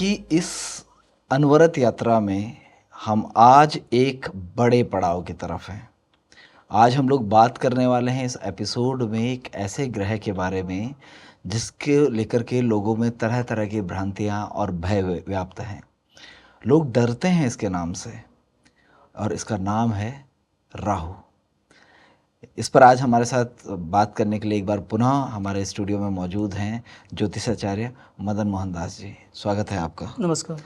कि इस अनवरत यात्रा में हम आज एक बड़े पड़ाव की तरफ हैं। आज हम लोग बात करने वाले हैं इस एपिसोड में एक ऐसे ग्रह के बारे में जिसके लेकर के लोगों में तरह तरह की भ्रांतियां और भय व्याप्त हैं। लोग डरते हैं इसके नाम से और इसका नाम है राहु। इस पर आज हमारे साथ बात करने के लिए एक बार पुनः हमारे स्टूडियो में मौजूद हैं ज्योतिषाचार्य मदन मोहन दास जी। स्वागत है आपका। नमस्कार।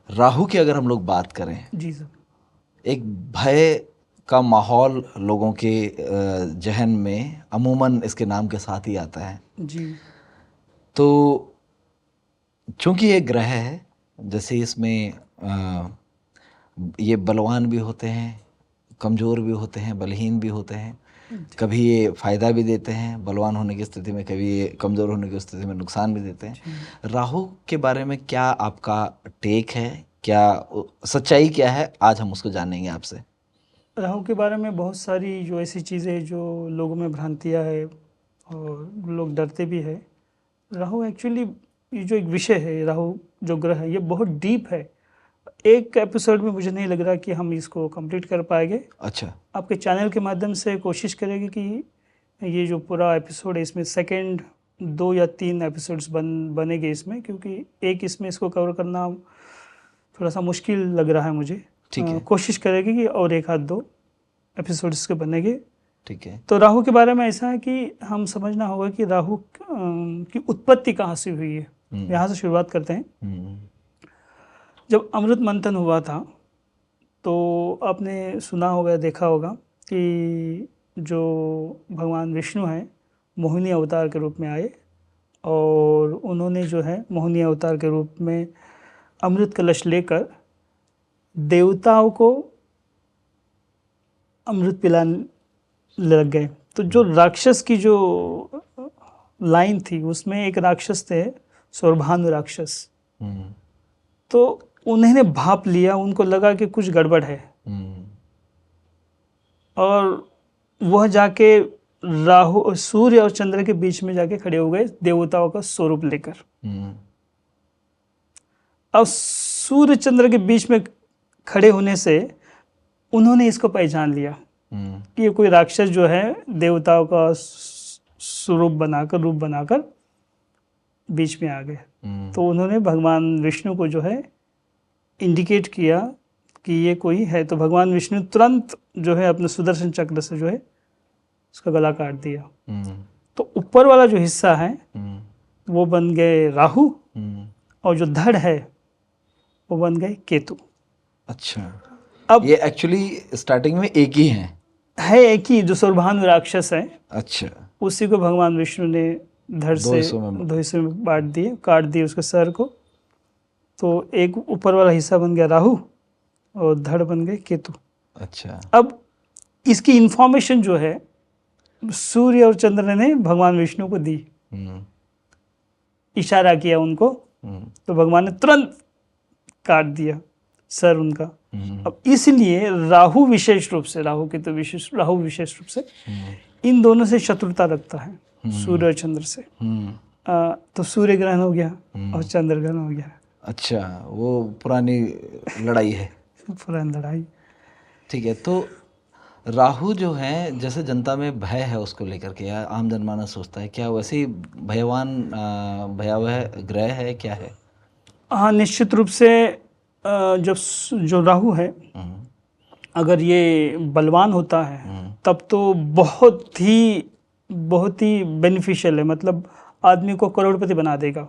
राहु की अगर हम लोग बात करें, जी सर। एक भय का माहौल लोगों के जहन में अमूमन इसके नाम के साथ ही आता है। जी। तो चूंकि ये ग्रह है, जैसे इसमें ये बलवान भी होते हैं, कमज़ोर भी होते हैं, बलहीन भी होते हैं। कभी ये फ़ायदा भी देते हैं बलवान होने की स्थिति में, कभी ये कमज़ोर होने की स्थिति में नुकसान भी देते हैं। राहु के बारे में क्या आपका टेक है, क्या सच्चाई क्या है, आज हम उसको जानेंगे आपसे। राहु के बारे में बहुत सारी जो ऐसी चीज़ें जो लोगों में भ्रांतियाँ है और लोग डरते भी है। राहु एक्चुअली ये जो एक विषय है, राहु जो ग्रह है, ये बहुत डीप है। एक एपिसोड में मुझे नहीं लग रहा कि हम इसको कंप्लीट कर पाएंगे। अच्छा। आपके चैनल के माध्यम से कोशिश करेंगे कि ये जो पूरा एपिसोड है इसमें सेकंड 2 या 3 एपिसोड्स बनेंगे इसमें, क्योंकि एक इसमें इसको कवर करना थोड़ा सा मुश्किल लग रहा है मुझे। ठीक है। कोशिश करेंगे कि और 1 आध 2 एपिसोड्स के बनेंगे। ठीक है। तो राहु के बारे में ऐसा है कि हम समझना होगा कि राहु की उत्पत्ति कहाँ से हुई है। यहाँ से शुरुआत करते हैं। जब अमृत मंथन हुआ था तो आपने सुना होगा, देखा होगा कि जो भगवान विष्णु हैं मोहिनी अवतार के रूप में आए और उन्होंने जो है मोहिनी अवतार के रूप में अमृत कलश लेकर देवताओं को अमृत पिलाने लग गए। तो जो राक्षस की जो लाइन थी उसमें एक राक्षस थे सौरभानु राक्षस। तो उन्होंने भाप लिया, उनको लगा कि कुछ गड़बड़ है और वह जाके राहु सूर्य और चंद्र के बीच में जाके खड़े हो गए देवताओं का स्वरूप लेकर। अब सूर्य चंद्र के बीच में खड़े होने से उन्होंने इसको पहचान लिया कि ये कोई राक्षस जो है देवताओं का स्वरूप बनाकर, रूप बनाकर बीच में आ गए। तो उन्होंने भगवान विष्णु को जो है इंडिकेट किया कि ये कोई है। तो भगवान विष्णु तुरंत जो है अपने सुदर्शन चक्र से जो है उसका गला काट दिया। तो ऊपर वाला जो हिस्सा है वो बन गए राहु और जो धड़ है वो बन गए केतु। अच्छा। अब ये एक्चुअली स्टार्टिंग में एक ही है एक ही जो सौरभानु राक्षस है। अच्छा। उसी को भगवान विष्णु ने धड़ से 2 हिस्सों में बांट दिए, काट दिए उसके सर को। तो एक ऊपर वाला हिस्सा बन गया राहु और धड़ बन गए केतु। अच्छा। अब इसकी इंफॉर्मेशन जो है सूर्य और चंद्र ने भगवान विष्णु को दी, इशारा किया उनको। तो भगवान ने तुरंत काट दिया सर उनका। अब इसलिए राहु विशेष रूप से, राहु विशेष रूप से इन दोनों से शत्रुता रखता है, सूर्य और चंद्र से। तो सूर्य ग्रहण हो गया और चंद्र ग्रहण हो गया। अच्छा, वो पुरानी लड़ाई है। पुरानी लड़ाई। ठीक है। तो राहु जो है, जैसे जनता में भय है उसको लेकर के, या आम जनमानस सोचता है, क्या वैसे ही भयावह ग्रह है, क्या है? हाँ, निश्चित रूप से जब जो राहु है अगर ये बलवान होता है तब तो बहुत ही बेनिफिशियल है। मतलब आदमी को करोड़पति बना देगा,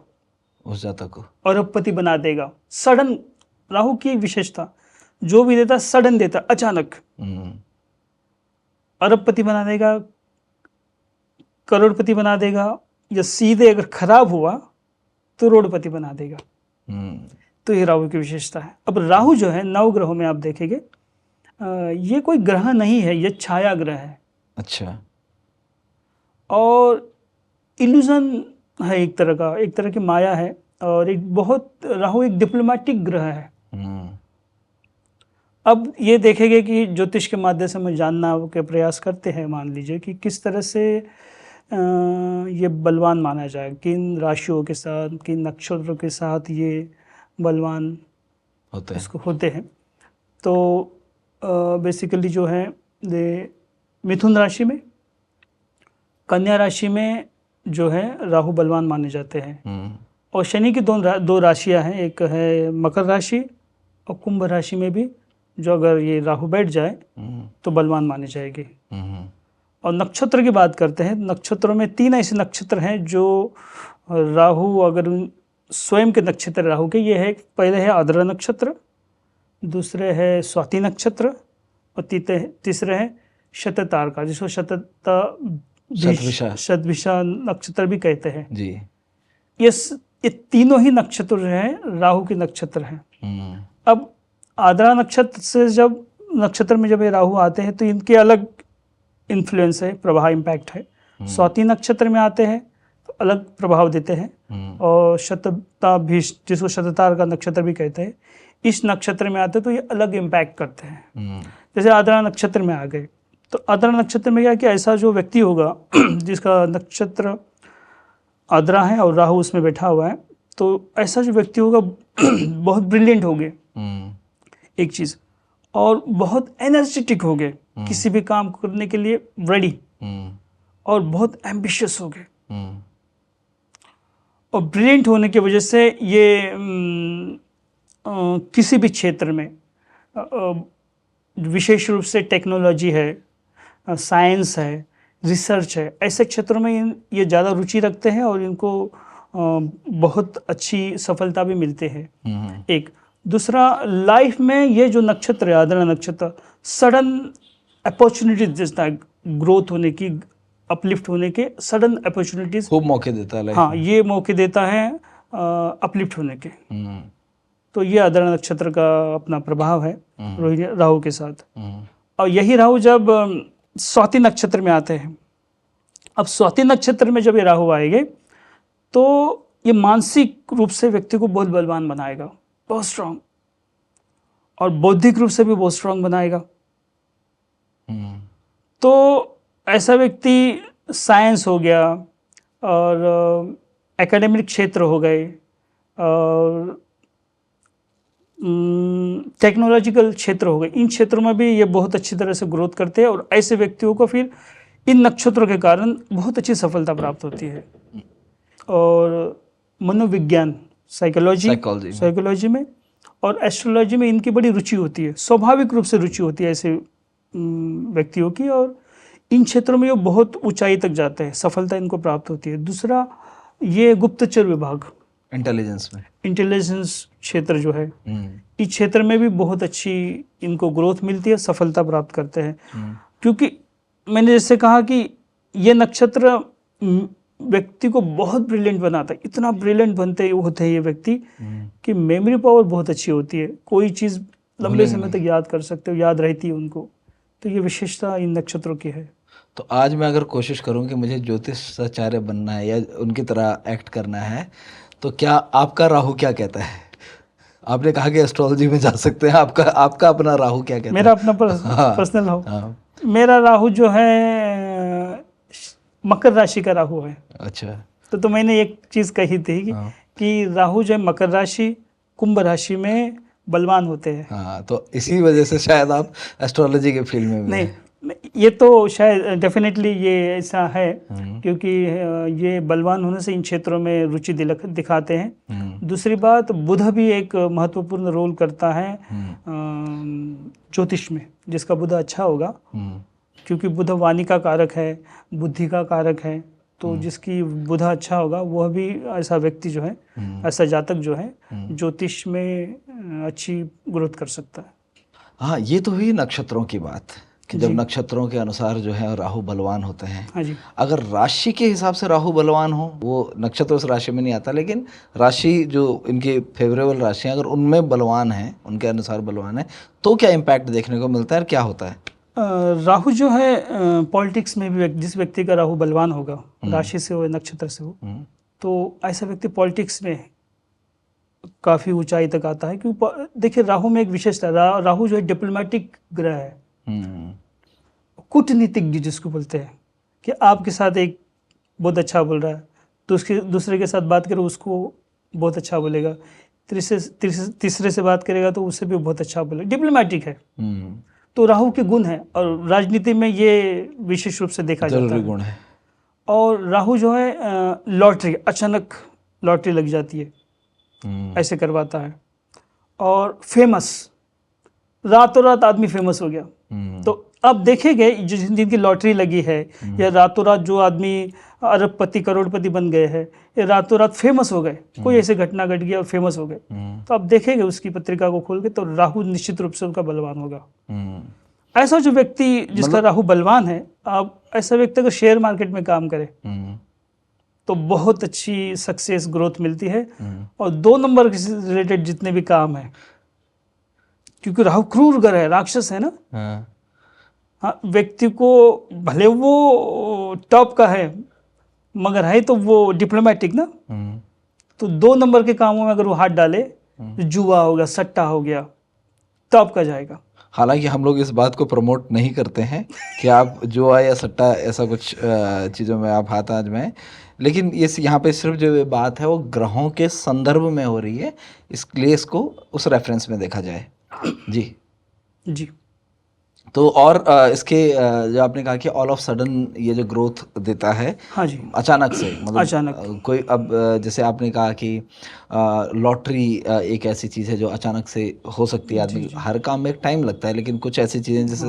उस जातक को अरबपति बना देगा। सडन, राहु की एक विशेषता, जो भी देता सडन देता, अचानक। अरबपति बना देगा, करोड़पति बना देगा, या सीधे अगर खराब हुआ तो रोडपति बना देगा। तो ये राहु की विशेषता है। अब राहु जो है 9 ग्रहों में आप देखेंगे ये कोई ग्रह नहीं है, ये छाया ग्रह है। अच्छा। और इल्यूजन है, एक तरह की माया है। और राहु एक डिप्लोमेटिक ग्रह है। अब ये देखेंगे कि ज्योतिष के माध्यम से हम जानना के प्रयास करते हैं, मान लीजिए कि किस तरह से ये बलवान माना जाए, किन राशियों के साथ, किन नक्षत्रों के साथ ये बलवान होते हैं। इसको होते हैं। तो बेसिकली जो है ये मिथुन राशि में, कन्या राशि में जो है राहु बलवान माने जाते हैं। और शनि की दो राशियां हैं, एक है मकर राशि और कुंभ राशि में भी जो अगर ये राहु बैठ जाए तो बलवान माने जाएगी। और नक्षत्र की बात करते हैं, नक्षत्रों में 3 ऐसे नक्षत्र हैं जो राहु अगर स्वयं के नक्षत्र राहु के, ये है पहले है आद्रा नक्षत्र, दूसरे है स्वाति नक्षत्र और तीसरे है शततारका, जिसको शतभिषा नक्षत्र भी कहते हैं जी। ये तीनों ही नक्षत्र जो हैं राहु के नक्षत्र हैं। अब आद्रा नक्षत्र से जब नक्षत्र में जब ये राहु आते हैं तो इनके अलग इन्फ्लुएंस है, प्रभाव इम्पैक्ट है। स्वाति नक्षत्र में आते हैं तो अलग प्रभाव देते हैं, और जिसको शततार का नक्षत्र भी कहते हैं, इस नक्षत्र में आते हैं तो ये अलग इम्पैक्ट करते हैं। जैसे आद्रा नक्षत्र में आ गए तो आद्रा नक्षत्र में क्या कि ऐसा जो व्यक्ति होगा जिसका नक्षत्र आद्रा है और राहु उसमें बैठा हुआ है, तो ऐसा जो व्यक्ति होगा बहुत ब्रिलियंट हो गए एक चीज़, और बहुत एनर्जेटिक हो गए, किसी भी काम करने के लिए रेडी, और बहुत एम्बिशियस हो गए। और ब्रिलियंट होने की वजह से ये किसी भी क्षेत्र में विशेष रूप से टेक्नोलॉजी है, साइंस है, रिसर्च है, ऐसे क्षेत्रों में ये ज़्यादा रुचि रखते हैं और इनको बहुत अच्छी सफलता भी मिलते हैं। एक दूसरा, लाइफ में ये जो नक्षत्र है आद्रा नक्षत्र, सडन अपॉर्चुनिटीज देता है, ग्रोथ होने की, अपलिफ्ट होने के सडन अपॉर्चुनिटीज खूब मौके देता है। हाँ, ये मौके देता है अपलिफ्ट होने के। तो ये आद्रा नक्षत्र का अपना प्रभाव है राहु के साथ। और यही राहु जब स्वाति नक्षत्र में आते हैं, अब स्वाति नक्षत्र में जब ये राहु आएंगे तो ये मानसिक रूप से व्यक्ति को बहुत बलवान बनाएगा, बहुत स्ट्रांग, और बौद्धिक रूप से भी बहुत स्ट्रांग बनाएगा। तो ऐसा व्यक्ति साइंस हो गया और एकेडमिक क्षेत्र हो गए और टेक्नोलॉजिकल क्षेत्र हो गए, इन क्षेत्रों में भी ये बहुत अच्छी तरह से ग्रोथ करते हैं, और ऐसे व्यक्तियों को फिर इन नक्षत्रों के कारण बहुत अच्छी सफलता प्राप्त होती है। और मनोविज्ञान, साइकोलॉजी में और एस्ट्रोलॉजी में इनकी बड़ी रुचि होती है, स्वाभाविक रूप से रुचि होती है ऐसे व्यक्तियों की, और इन क्षेत्रों में ये बहुत ऊंचाई तक जाते हैं, सफलता इनको प्राप्त होती है। दूसरा, ये गुप्तचर विभाग, इंटेलिजेंस क्षेत्र जो है, इस क्षेत्र में भी बहुत अच्छी इनको ग्रोथ मिलती है, सफलता प्राप्त करते हैं। क्योंकि मैंने जैसे कहा कि ये नक्षत्र व्यक्ति को बहुत ब्रिलियंट बनाता है, इतना ब्रिलियंट होते हैं ये व्यक्ति कि मेमोरी पावर बहुत अच्छी होती है, कोई चीज़ लंबे समय तक याद कर सकते हो, याद रहती है उनको। तो ये विशेषता इन नक्षत्रों की है। तो आज मैं अगर कोशिश करूं कि मुझे ज्योतिषाचार्य बनना है या उनकी तरह एक्ट करना है, तो क्या आपका राहु क्या कहता है? आपने कहा कि एस्ट्रोलॉजी में जा सकते हैं, आपका अपना राहु क्या कहता है? मेरा अपना पर्सनल राहु, मेरा राहु जो है मकर राशि का राहु है। अच्छा। तो मैंने एक चीज़ कही थी कि राहु जो है मकर राशि, कुंभ राशि में बलवान होते हैं। हाँ, तो इसी वजह से शायद आप एस्ट्रोलॉजी के फील्ड में भी नहीं, ये तो शायद डेफिनेटली ये ऐसा है, क्योंकि ये बलवान होने से इन क्षेत्रों में रुचि दिखाते हैं। दूसरी बात, बुध भी एक महत्वपूर्ण रोल करता है ज्योतिष में, जिसका बुध अच्छा होगा, क्योंकि बुध वाणी का कारक है, बुद्धि का कारक है, तो जिसकी बुध अच्छा होगा वह भी ऐसा व्यक्ति जो है, ऐसा जातक जो है, ज्योतिष में अच्छी ग्रोथ कर सकता है। हाँ, ये तो हुई नक्षत्रों की बात कि जब नक्षत्रों के अनुसार जो है राहु बलवान होते हैं। हाँ जी। अगर राशि के हिसाब से राहु बलवान हो, वो नक्षत्र उस राशि में नहीं आता, लेकिन राशि जो इनकी फेवरेबल राशि अगर उनमें बलवान है, उनके अनुसार बलवान है, तो क्या इम्पैक्ट देखने को मिलता है, क्या होता है? राहु जो है पॉलिटिक्स में भी, जिस व्यक्ति का राहु बलवान होगा, राशि से हो, नक्षत्र से हो, तो ऐसा व्यक्ति पॉलिटिक्स में काफ़ी ऊंचाई तक आता है। क्योंकि देखिए, राहु में एक विशेषता, राहु जो है डिप्लोमेटिक ग्रह है, कूटनीतिज्ञ जिसको बोलते हैं, कि आपके साथ एक बहुत अच्छा बोल रहा है, दूसरे के साथ बात करे उसको बहुत अच्छा बोलेगा, तीसरे से बात करेगा तो उससे भी बहुत अच्छा बोलेगा, डिप्लोमेटिक है। तो राहु के गुण है और राजनीति में ये विशेष रूप से देखा जाता जरूरी है। गुण है। और राहु जो है लॉटरी, अचानक लॉटरी लग जाती है, ऐसे करवाता है। और फेमस, रातों रात आदमी फेमस हो गया। तो अब देखेंगे जिनकी लॉटरी लगी है या रातों रात जो आदमी अरबपति करोड़पति बन गए हैं, ये रातों रात फेमस हो गए, कोई ऐसी घटना घट गई और फेमस हो गए, तो अब देखेंगे उसकी पत्रिका को खोल के तो राहु निश्चित रूप से उनका बलवान होगा। ऐसा जो व्यक्ति जिसका राहु बलवान है, अब ऐसा व्यक्ति अगर शेयर मार्केट में काम करे तो बहुत अच्छी सक्सेस ग्रोथ मिलती है। और 2 नंबर से रिलेटेड जितने भी काम है, क्योंकि राहु क्रूर ग्रह है, राक्षस है ना। हाँ, व्यक्ति को भले वो टॉप का है मगर है तो वो डिप्लोमेटिक ना। तो 2 नंबर के कामों में अगर वो हाथ डाले, जुआ हो गया, सट्टा हो गया, टॉप का जाएगा। हालांकि हम लोग इस बात को प्रमोट नहीं करते हैं कि आप जुआ या सट्टा ऐसा कुछ चीज़ों में आप हाथ आजमाएं, लेकिन इस यहाँ पे सिर्फ जो बात है वो ग्रहों के संदर्भ में हो रही है, इसलिए इसको उस रेफरेंस में देखा जाए। जी जी। तो और इसके जो आपने कहा कि ऑल ऑफ सडन ये जो ग्रोथ देता है, हाँ जी, अचानक से, मतलब अचानक। कोई अब जैसे आपने कहा कि लॉटरी एक ऐसी चीज़ है जो अचानक से हो सकती है। आदमी हर काम में एक टाइम लगता है, लेकिन कुछ ऐसी चीज़ें जैसे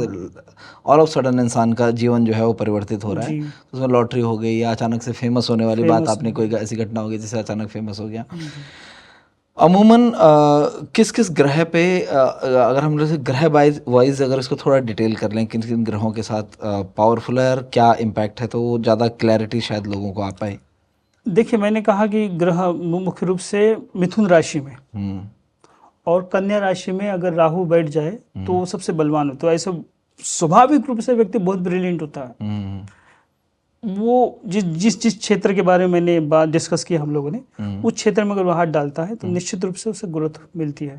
ऑल ऑफ सडन इंसान का जीवन जो है वो परिवर्तित हो रहा है, तो उसमें लॉटरी हो गई या अचानक से फेमस होने वाली बात, आपने कोई ऐसी घटना हो गई जिससे अचानक फेमस हो गया। अमूमन किस किस ग्रह पे अगर हम जैसे ग्रह वाइज अगर इसको थोड़ा डिटेल कर लें, किन किन ग्रहों के साथ पावरफुल है और क्या इम्पैक्ट है, तो वो ज़्यादा क्लैरिटी शायद लोगों को आ पाए। देखिए, मैंने कहा कि ग्रह मुख्य रूप से मिथुन राशि में और कन्या राशि में अगर राहु बैठ जाए तो वो सबसे बलवान होता है। ऐसा स्वाभाविक रूप से व्यक्ति बहुत ब्रिलियंट होता है। वो जिस क्षेत्र के बारे में मैंने बात डिस्कस की हम लोगों ने, उस क्षेत्र में अगर वो हाथ डालता है तो निश्चित रूप से उसे ग्रोथ मिलती है।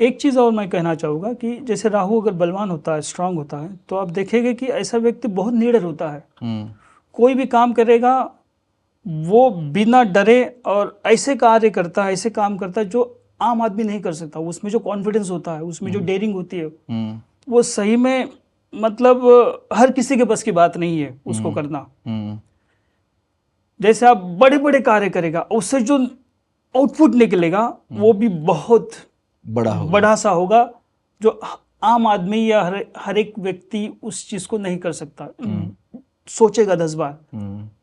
एक चीज़ और मैं कहना चाहूँगा कि जैसे राहु अगर बलवान होता है, स्ट्रांग होता है, तो आप देखेंगे कि ऐसा व्यक्ति बहुत निडर होता है। कोई भी काम करेगा वो बिना डरे और ऐसे कार्य करता है, ऐसे काम करता है जो आम आदमी नहीं कर सकता। उसमें जो कॉन्फिडेंस होता है, उसमें जो डेयरिंग होती है, वो सही में मतलब हर किसी के बस की बात नहीं है उसको करना। जैसे आप बड़े बड़े कार्य करेगा, उससे जो आउटपुट निकलेगा वो भी बहुत बड़ा सा होगा, जो आम आदमी या हर एक व्यक्ति उस चीज को नहीं कर सकता। सोचेगा 10 बार।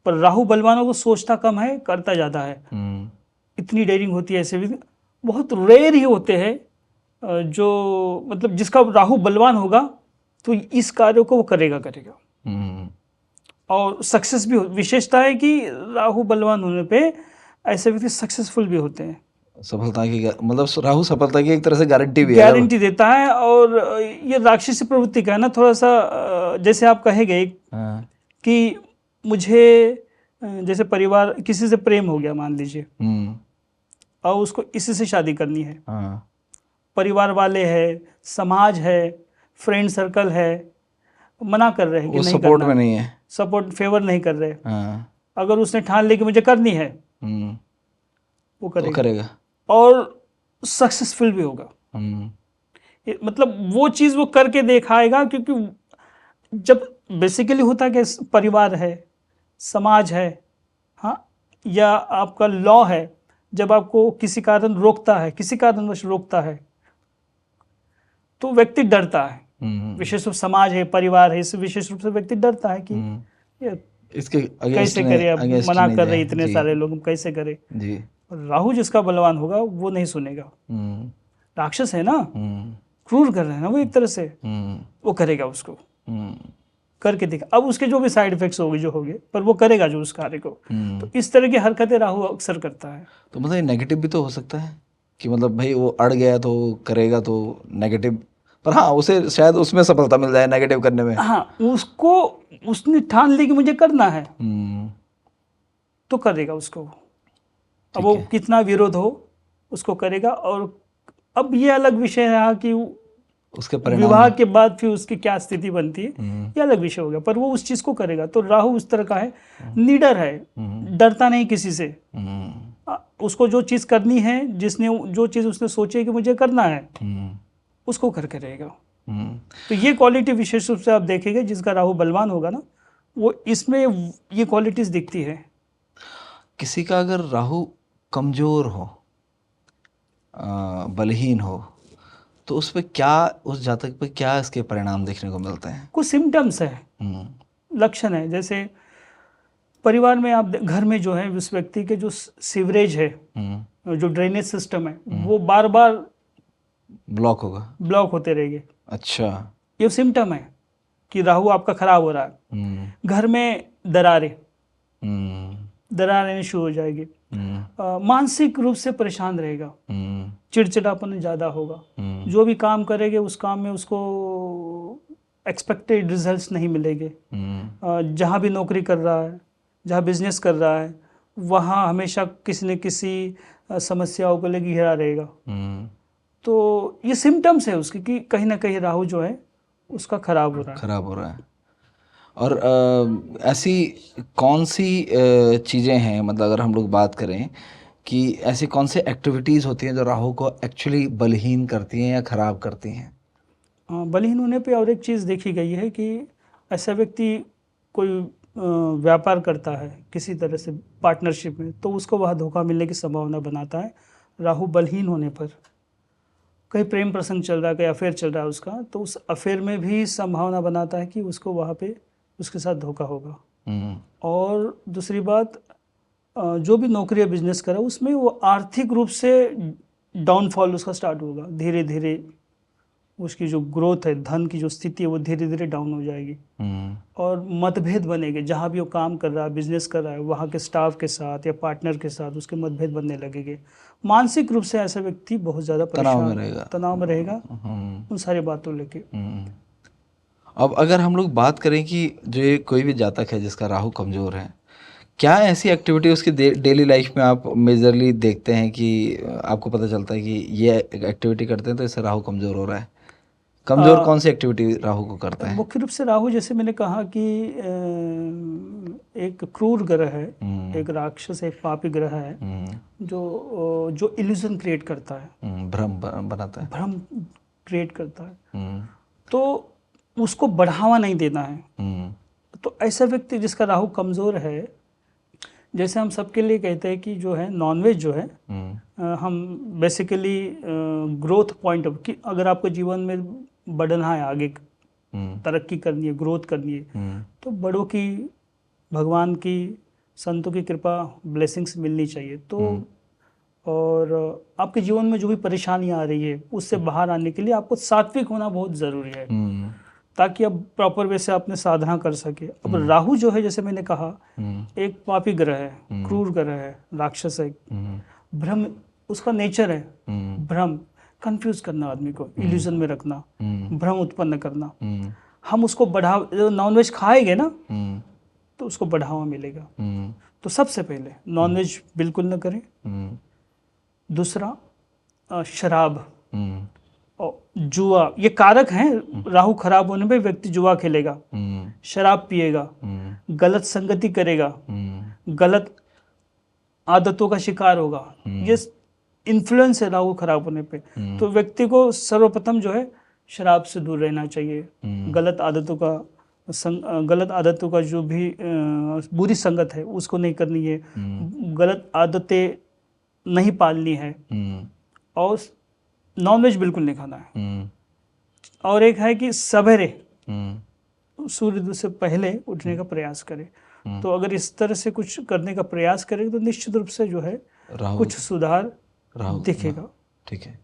पर राहु बलवानों को सोचता कम है, करता ज्यादा है। इतनी डेयरिंग होती है। ऐसे भी बहुत रेयर ही होते हैं जो मतलब जिसका राहु बलवान होगा तो इस कार्य को वो करेगा। और सक्सेस भी विशेषता है कि राहु बलवान होने पे ऐसे व्यक्ति सक्सेसफुल भी होते हैं। सफलता की मतलब राहु सफलता की एक तरह से गारंटी भी गारंटी देता है। और ये राक्षसी प्रवृत्ति का है ना, थोड़ा सा जैसे आप कहेंगे कि मुझे जैसे परिवार किसी से प्रेम हो गया मान लीजिए, और उसको इसी से शादी करनी है। परिवार वाले हैं, समाज है, फ्रेंड सर्कल है, मना कर रहे हैं कि नहीं करना, सपोर्ट में नहीं है, सपोर्ट फेवर नहीं कर रहे। अगर उसने ठान ली कि मुझे करनी है, वो करेगा और सक्सेसफुल भी होगा। मतलब वो चीज वो करके दिखाएगा। क्योंकि जब बेसिकली होता है कि परिवार है, समाज है, हाँ, या आपका लॉ है, जब आपको किसी कारण रोकता है, किसी कारणवश रोकता है, तो व्यक्ति डरता है। विशेष रूप समाज है, परिवार है, इससे विशेष रूप से व्यक्ति डरता है कि इसके कैसे करे, अब मना कर रहे इतने सारे लोग, हम कैसे करे जी। राहु जिसका बलवान होगा वो नहीं सुनेगा। राक्षस है ना, क्रूर कर रहे हैं ना वो एक तरह से, वो करेगा, उसको करके दिखा। अब उसके जो भी साइड इफेक्ट्स होंगे जो होंगे, पर वो करेगा जो उस कार्य को। तो इस तरह की हरकतें राहु अक्सर करता है। तो मतलब नेगेटिव भी तो हो सकता है कि मतलब भाई वो अड़ गया तो करेगा तो नेगेटिव, पर हाँ उसे शायद उसमें सफलता मिल जाए नेगेटिव करने में। हाँ, उसको उसने ठान ली कि मुझे करना है तो करेगा उसको। अब वो कितना विरोध हो उसको करेगा। और अब ये अलग विषय है कि उसके परिणाम विवाह के बाद फिर उसकी क्या स्थिति बनती है ये अलग विषय हो गया, पर वो उस चीज को करेगा। तो राहु उस तरह का है, निडर है, डरता नहीं किसी से। उसको जो चीज करनी है, जो चीज उसने सोची है कि मुझे करना है, उसको करके रहेगा। तो ये क्वालिटी विशेष रूप से आप देखेंगे, जिसका राहु बलवान होगा ना, वो इसमें ये क्वालिटीज दिखती है। किसी का अगर राहु कमजोर हो, बलहीन हो, तो उस पे क्या, उस जातक पे क्या इसके परिणाम देखने को मिलते हैं? कुछ सिम्टम्स है, लक्षण है। जैसे परिवार में आप घर में जो है उस व्यक्ति के जो सीवरेज है, जो ड्रेनेज सिस्टम है, वो बार बार ब्लॉक होते रहेंगे। अच्छा, ये सिम्टम है कि राहु आपका खराब हो रहा है। घर में दरारें शुरू हो जाएगी। मानसिक रूप से परेशान रहेगा, चिड़चिड़ापन ज्यादा होगा। जो भी काम करेंगे उस काम में उसको एक्सपेक्टेड रिजल्ट्स नहीं मिलेंगे। जहाँ भी नौकरी कर रहा है, जहाँ बिजनेस कर रहा है, वहाँ हमेशा किसी न किसी समस्याओं को लेकर घिरा रहेगा। तो ये सिम्टम्स है उसकी कि कहीं ना कहीं राहु जो है उसका खराब हो रहा है। और ऐसी कौन सी चीज़ें हैं, मतलब अगर हम लोग बात करें कि ऐसी कौन सी एक्टिविटीज़ होती हैं जो राहु को एक्चुअली बलहीन करती हैं या ख़राब करती हैं? बलहीन होने पे और एक चीज़ देखी गई है कि ऐसा व्यक्ति कोई व्यापार करता है किसी तरह से पार्टनरशिप में, तो उसको वह धोखा मिलने की संभावना बनाता है राहु बलहीन होने पर। कहीं प्रेम प्रसंग चल रहा है, कहीं अफेयर चल रहा है उसका, तो उस अफेयर में भी संभावना बनाता है कि उसको वहाँ पे उसके साथ धोखा होगा। और दूसरी बात, जो भी नौकरी या बिजनेस करे उसमें वो आर्थिक रूप से डाउनफॉल उसका स्टार्ट होगा। धीरे धीरे उसकी जो ग्रोथ है, धन की जो स्थिति है, वो धीरे धीरे डाउन हो जाएगी। और मतभेद बनेंगे, जहाँ भी वो काम कर रहा है, बिजनेस कर रहा है, वहाँ के स्टाफ के साथ या पार्टनर के साथ उसके मतभेद बनने लगेंगे। मानसिक रूप से ऐसा व्यक्ति बहुत ज़्यादा तनाव में रहेगा उन सारी बातों लेके। अब अगर हम लोग बात करें कि जो ये कोई भी जातक है जिसका राहु कमज़ोर है, क्या ऐसी एक्टिविटी उसकी डेली लाइफ में आप मेजरली देखते हैं कि आपको पता चलता है कि ये एक्टिविटी करते हैं तो इससे राहु कमज़ोर हो रहा है? कमज़ोर कौन सी एक्टिविटी राहु को करता है? मुख्य रूप से राहु, जैसे मैंने कहा कि एक क्रूर ग्रह है, एक राक्षस, एक पापी ग्रह है, जो इल्यूजन क्रिएट करता है, भ्रम बनाता है, भ्रम क्रिएट करता है। तो उसको बढ़ावा नहीं देना है। तो ऐसा व्यक्ति जिसका राहु कमज़ोर है, जैसे हम सबके लिए कहते हैं कि जो है नॉनवेज जो है, हम बेसिकली ग्रोथ पॉइंट ऑफ कि अगर आपको जीवन में बढ़ना है, आगे तरक्की करनी है, ग्रोथ करनी है, तो बड़ों की, भगवान की, संतों की कृपा, ब्लेसिंग्स मिलनी चाहिए। तो और आपके जीवन में जो भी परेशानियां आ रही है उससे बाहर आने के लिए आपको सात्विक होना बहुत ज़रूरी है, ताकि आप प्रॉपर वे से अपने साधना कर सके। अब राहु जो है, जैसे मैंने कहा, एक पापी ग्रह है, क्रूर ग्रह है, राक्षस है, भ्रम उसका नेचर है। भ्रम, कंफ्यूज करना, आदमी को इल्यूजन में रखना, भ्रम उत्पन्न करना। हम उसको बढ़ावा, नॉनवेज खाएंगे ना तो उसको बढ़ावा मिलेगा। तो सबसे पहले नॉनवेज बिल्कुल न करें। दूसरा, शराब और जुआ, ये कारक हैं। राहु खराब होने पे व्यक्ति जुआ खेलेगा, शराब पिएगा, गलत संगति करेगा, गलत आदतों का शिकार होगा। ये इन्फ्लुएंस है राहु खराब होने पे। तो व्यक्ति को सर्वप्रथम जो है शराब से दूर रहना चाहिए। गलत आदतों का जो भी बुरी संगत है उसको नहीं करनी है, गलत आदतें नहीं पालनी है, और नॉनवेज बिल्कुल नहीं खाना है। और एक है कि सवेरे सूर्योदय से पहले उठने का प्रयास करें। तो अगर इस तरह से कुछ करने का प्रयास करें तो निश्चित रूप से जो है कुछ सुधार दिखेगा। ठीक है।